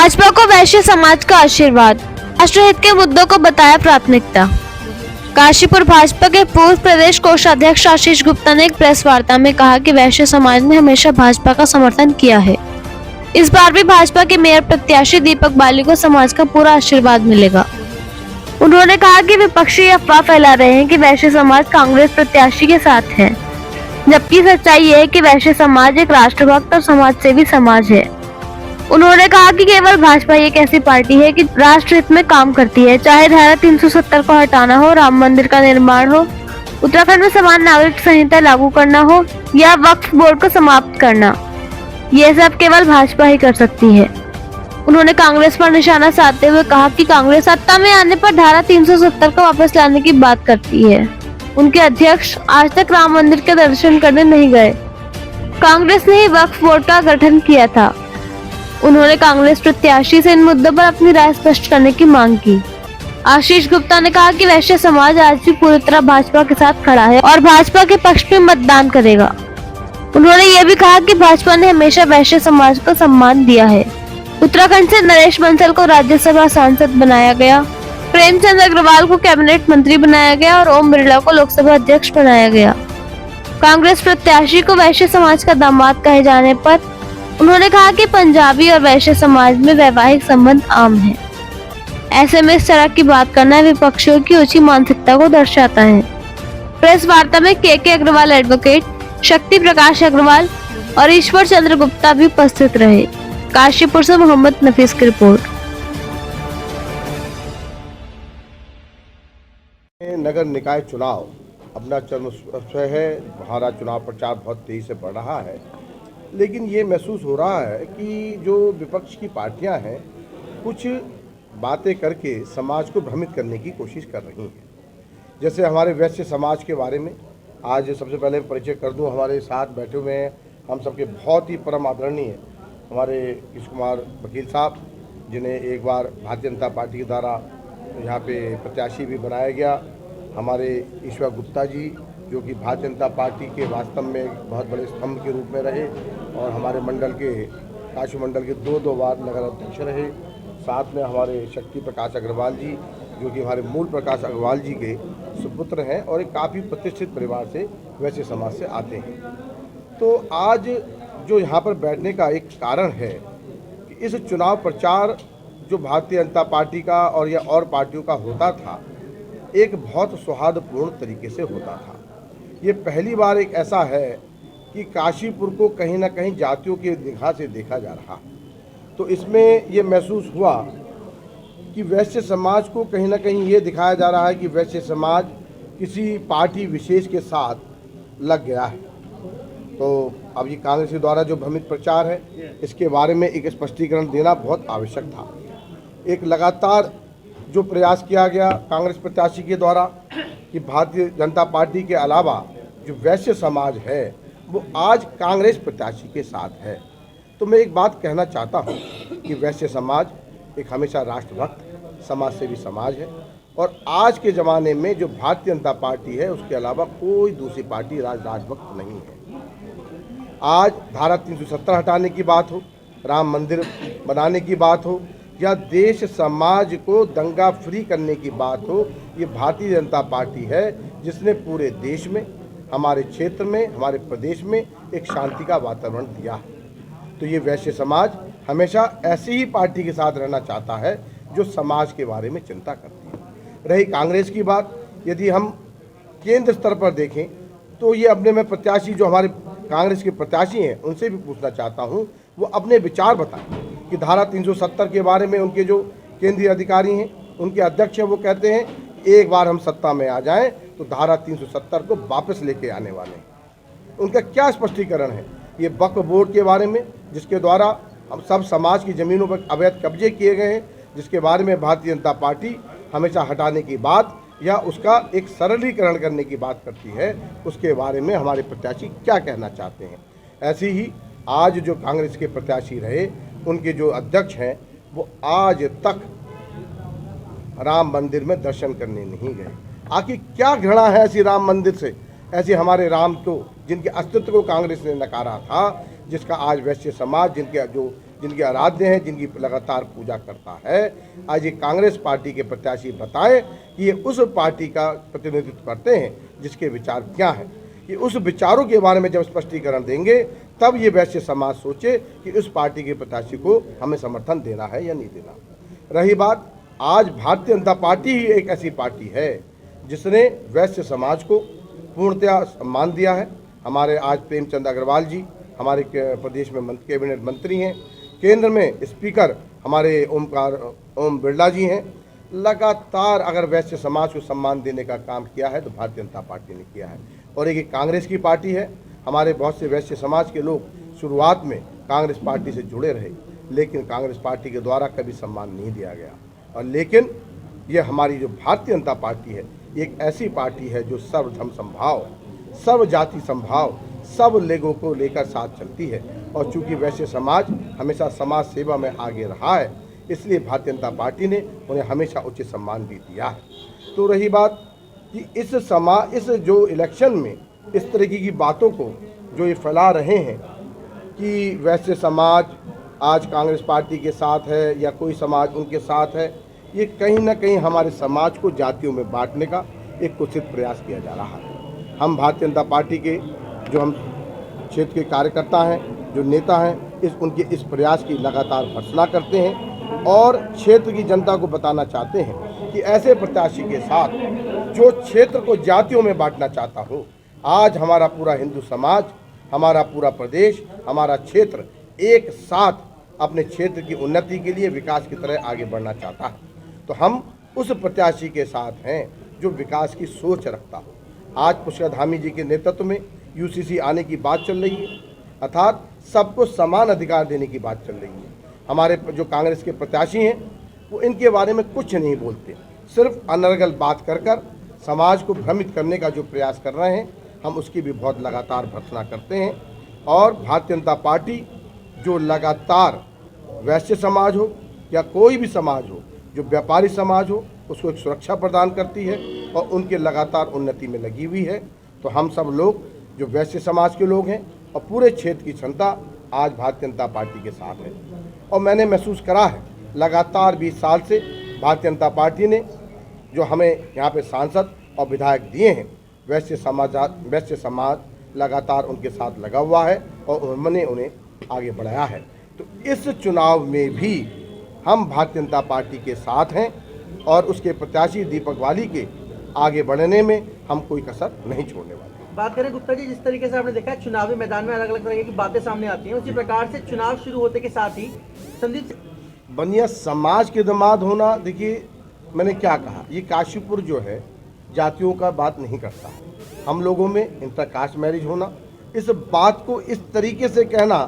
भाजपा को वैश्य समाज का आशीर्वाद, राष्ट्रहित के मुद्दों को बताया प्राथमिकता। काशीपुर भाजपा के पूर्व प्रदेश कोषाध्यक्ष आशीष गुप्ता ने एक प्रेस वार्ता में कहा कि वैश्य समाज ने हमेशा भाजपा का समर्थन किया है। इस बार भी भाजपा के मेयर प्रत्याशी दीपक बाली को समाज का पूरा आशीर्वाद मिलेगा। उन्होंने कहा कि विपक्षी अफवाह फैला रहे हैं कि वैश्य समाज कांग्रेस प्रत्याशी के साथ है, जबकि सच्चाई ये है कि वैश्य समाज एक राष्ट्रभक्त और समाज सेवी समाज है। उन्होंने कहा कि केवल भाजपा एक ऐसी पार्टी है कि राष्ट्र हित में काम करती है, चाहे धारा 370 को हटाना हो, राम मंदिर का निर्माण हो, उत्तराखंड में समान नागरिक संहिता लागू करना हो या वक्फ बोर्ड को समाप्त करना, ये सब केवल भाजपा ही कर सकती है। उन्होंने कांग्रेस पर निशाना साधते हुए कहा कि कांग्रेस सत्ता में आने पर धारा 370 को वापस लाने की बात करती है। उनके अध्यक्ष आज तक राम मंदिर के दर्शन करने नहीं गए। कांग्रेस ने ही वक्फ बोर्ड का गठन किया था। उन्होंने कांग्रेस प्रत्याशी से इन मुद्दों पर अपनी राय स्पष्ट करने की मांग की। आशीष गुप्ता ने कहा कि वैश्य समाज आज भी पूरी तरह भाजपा के साथ खड़ा है और भाजपा के पक्ष में मतदान करेगा। उन्होंने ये भी कहा कि भाजपा ने हमेशा वैश्य समाज को सम्मान दिया है। उत्तराखंड से नरेश बंसल को राज्यसभा सांसद बनाया गया, प्रेमचंद अग्रवाल को कैबिनेट मंत्री बनाया गया और ओम बिरला को लोकसभा अध्यक्ष बनाया गया। कांग्रेस प्रत्याशी को वैश्य समाज का दामाद कहे जाने पर उन्होंने कहा कि पंजाबी और वैश्य समाज में वैवाहिक संबंध आम है। ऐसे में इस तरह की बात करना विपक्षियों की ऊंची मानसिकता को दर्शाता है। प्रेस वार्ता में के अग्रवाल एडवोकेट, शक्ति प्रकाश अग्रवाल और ईश्वर चंद्र गुप्ता भी उपस्थित रहे। काशीपुर से मोहम्मद नफीस की रिपोर्ट। नगर निकाय चुनाव अपना चरम है। हमारा चुनाव प्रचार बहुत तेजी से बढ़ रहा है, लेकिन ये महसूस हो रहा है कि जो विपक्ष की पार्टियां हैं कुछ बातें करके समाज को भ्रमित करने की कोशिश कर रही हैं। जैसे हमारे वैश्य समाज के बारे में आज सबसे पहले परिचय कर दूं। हमारे साथ बैठे हुए हैं हम सबके बहुत ही परम आदरणीय हमारे कृष्ण कुमार वकील साहब, जिन्हें एक बार भारतीय जनता पार्टी के द्वारा यहाँ पे प्रत्याशी भी बनाया गया। हमारे ईश्वर गुप्ता जी, जो कि भारतीय जनता पार्टी के वास्तव में एक बहुत बड़े स्तंभ के रूप में रहे और हमारे मंडल के काशी मंडल के दो बार नगर अध्यक्ष रहे। साथ में हमारे शक्ति प्रकाश अग्रवाल जी, जो कि हमारे मूल प्रकाश अग्रवाल जी के सुपुत्र हैं और एक काफ़ी प्रतिष्ठित परिवार से वैश्य समाज से आते हैं। तो आज जो यहाँ पर बैठने का एक कारण है कि इस चुनाव प्रचार जो भारतीय जनता पार्टी का और या और पार्टियों का होता था, एक बहुत सौहार्दपूर्ण तरीके से होता था। ये पहली बार एक ऐसा है कि काशीपुर को कहीं ना कहीं जातियों की निगाह से देखा जा रहा। तो इसमें ये महसूस हुआ कि वैश्य समाज को कहीं ना कहीं ये दिखाया जा रहा है कि वैश्य समाज किसी पार्टी विशेष के साथ लग गया है। तो अब ये कांग्रेस के द्वारा जो भ्रमित प्रचार है, इसके बारे में एक स्पष्टीकरण देना बहुत आवश्यक था। एक लगातार जो प्रयास किया गया कांग्रेस प्रत्याशी के द्वारा कि भारतीय जनता पार्टी के अलावा जो वैश्य समाज है वो आज कांग्रेस प्रत्याशी के साथ है। तो मैं एक बात कहना चाहता हूँ कि वैश्य समाज एक हमेशा राष्ट्रभक्त समाज सेवी समाज है और आज के ज़माने में जो भारतीय जनता पार्टी है उसके अलावा कोई दूसरी पार्टी राष्ट्रभक्त नहीं है। आज धारा 370 हटाने की बात हो, राम मंदिर बनाने की बात हो या देश समाज को दंगा फ्री करने की बात हो, ये भारतीय जनता पार्टी है जिसने पूरे देश में, हमारे क्षेत्र में, हमारे प्रदेश में एक शांति का वातावरण दिया है। तो ये वैश्य समाज हमेशा ऐसी ही पार्टी के साथ रहना चाहता है जो समाज के बारे में चिंता करती है। रही कांग्रेस की बात, यदि हम केंद्र स्तर पर देखें तो ये अपने में प्रत्याशी जो हमारे कांग्रेस के प्रत्याशी हैं उनसे भी पूछना चाहता हूँ वो अपने विचार बताएं कि धारा 370 के बारे में उनके जो केंद्रीय अधिकारी हैं, उनके अध्यक्ष हैं, वो कहते हैं एक बार हम सत्ता में आ जाएं तो धारा 370 को वापस लेके आने वाले हैं। उनका क्या स्पष्टीकरण है? ये वक्फ बोर्ड के बारे में, जिसके द्वारा हम सब समाज की ज़मीनों पर अवैध कब्जे किए गए हैं, जिसके बारे में भारतीय जनता पार्टी हमेशा हटाने की बात या उसका एक सरलीकरण करने की बात करती है, उसके बारे में हमारे प्रत्याशी क्या कहना चाहते हैं। ऐसे ही आज जो कांग्रेस के प्रत्याशी रहे, उनके जो अध्यक्ष हैं वो आज तक राम मंदिर में दर्शन करने नहीं गए। आखिर क्या घृणा है ऐसी राम मंदिर से, ऐसे हमारे राम को जिनके अस्तित्व को कांग्रेस ने नकारा था, जिसका आज वैश्य समाज, जिनके जो जिनके आराध्य हैं, जिनकी लगातार पूजा करता है। आज ये कांग्रेस पार्टी के प्रत्याशी बताएं कि ये उस पार्टी का प्रतिनिधित्व करते हैं जिसके विचार क्या हैं। कि उस विचारों के बारे में जब स्पष्टीकरण देंगे तब ये वैश्य समाज सोचे कि उस पार्टी के प्रत्याशी को हमें समर्थन देना है या नहीं देना। रही बात, आज भारतीय जनता पार्टी ही एक ऐसी पार्टी है जिसने वैश्य समाज को पूर्णतया सम्मान दिया है। हमारे आज प्रेमचंद अग्रवाल जी हमारे प्रदेश में कैबिनेट मंत्री हैं, केंद्र में स्पीकर हमारे ओम बिरला जी हैं। लगातार अगर वैश्य समाज को सम्मान देने का काम किया है तो भारतीय जनता पार्टी ने किया है। और एक कांग्रेस की पार्टी है। हमारे बहुत से वैश्य समाज के लोग शुरुआत में कांग्रेस पार्टी से जुड़े रहे, लेकिन कांग्रेस पार्टी के द्वारा कभी सम्मान नहीं दिया गया। और लेकिन ये हमारी जो भारतीय जनता पार्टी है, एक ऐसी पार्टी है जो सर्वधर्म समभाव, सर्व जाति समभाव, सब लोगों को लेकर साथ चलती है। और चूंकि वैश्य समाज हमेशा समाज सेवा में आगे रहा है, इसलिए भारतीय जनता पार्टी ने उन्हें हमेशा उचित सम्मान भी दिया है। तो रही बात कि इस जो इलेक्शन में इस तरीके की बातों को जो ये फैला रहे हैं कि वैश्य समाज आज कांग्रेस पार्टी के साथ है या कोई समाज उनके साथ है, ये कहीं ना कहीं हमारे समाज को जातियों में बांटने का एक कुत्सित प्रयास किया जा रहा है। हम भारतीय जनता पार्टी के जो हम क्षेत्र के कार्यकर्ता हैं, जो नेता हैं, उनके इस प्रयास की लगातार भर्त्सना करते हैं और क्षेत्र की जनता को बताना चाहते हैं कि ऐसे प्रत्याशी के साथ जो क्षेत्र को जातियों में बांटना चाहता हो, आज हमारा पूरा हिंदू समाज, हमारा पूरा प्रदेश, हमारा क्षेत्र एक साथ अपने क्षेत्र की उन्नति के लिए विकास की तरह आगे बढ़ना चाहता है। तो हम उस प्रत्याशी के साथ हैं जो विकास की सोच रखता हो। आज पुष्कर धामी जी के नेतृत्व में यूसीसी आने की बात चल रही है, अर्थात सबको समान अधिकार देने की बात चल रही है। हमारे जो कांग्रेस के प्रत्याशी हैं वो इनके बारे में कुछ नहीं बोलते, सिर्फ अनर्गल बात कर समाज को भ्रमित करने का जो प्रयास कर रहे हैं, हम उसकी भी बहुत लगातार भर्त्सना करते हैं। और भारतीय जनता पार्टी जो लगातार वैश्य समाज हो या कोई भी समाज हो, जो व्यापारी समाज हो, उसको एक सुरक्षा प्रदान करती है और उनके लगातार उन्नति में लगी हुई है। तो हम सब लोग जो वैश्य समाज के लोग हैं और पूरे क्षेत्र की जनता आज भारतीय जनता पार्टी के साथ है। और मैंने महसूस करा है लगातार 20 साल से भारतीय जनता पार्टी ने जो हमें यहाँ पे सांसद और विधायक दिए हैं, वैश्य समाज लगातार उनके साथ लगा हुआ है और उन्होंने उन्हें आगे बढ़ाया है। तो इस चुनाव में भी हम भारतीय जनता पार्टी के साथ हैं और उसके प्रत्याशी दीपक वाली के आगे बढ़ने में हम कोई कसर नहीं छोड़ने वाले। बात करें गुप्ता जी, जिस तरीके से आपने देखा है चुनावी मैदान में अलग अलग तरह की बातें सामने आती हैं, उसी प्रकार से चुनाव शुरू होते के साथ ही संदीप बनिया समाज के दामाद होना, देखिए मैंने क्या कहा, ये काशीपुर जो है जातियों का बात नहीं करता। हम लोगों में इंटरकास्ट मैरिज होना, इस बात को इस तरीके से कहना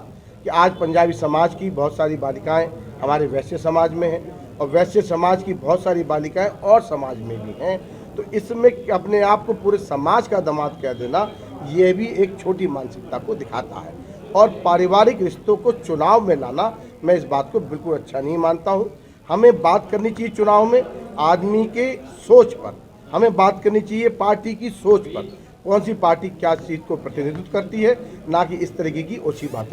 कि आज पंजाबी समाज की बहुत सारी बालिकाएं हमारे वैश्य समाज में हैं और वैश्य समाज की बहुत सारी बालिकाएं और समाज में भी हैं, तो इसमें अपने आप को पूरे समाज का दामाद कह देना, ये भी एक छोटी मानसिकता को दिखाता है। और पारिवारिक रिश्तों को चुनाव में लाना, मैं इस बात को बिल्कुल अच्छा नहीं मानता हूँ। हमें बात करनी चाहिए चुनाव में आदमी के सोच पर, हमें बात करनी चाहिए पार्टी की सोच पर, कौन सी पार्टी क्या चीज़ को प्रतिनिधित्व करती है, ना कि इस तरीके की ओछी बातें।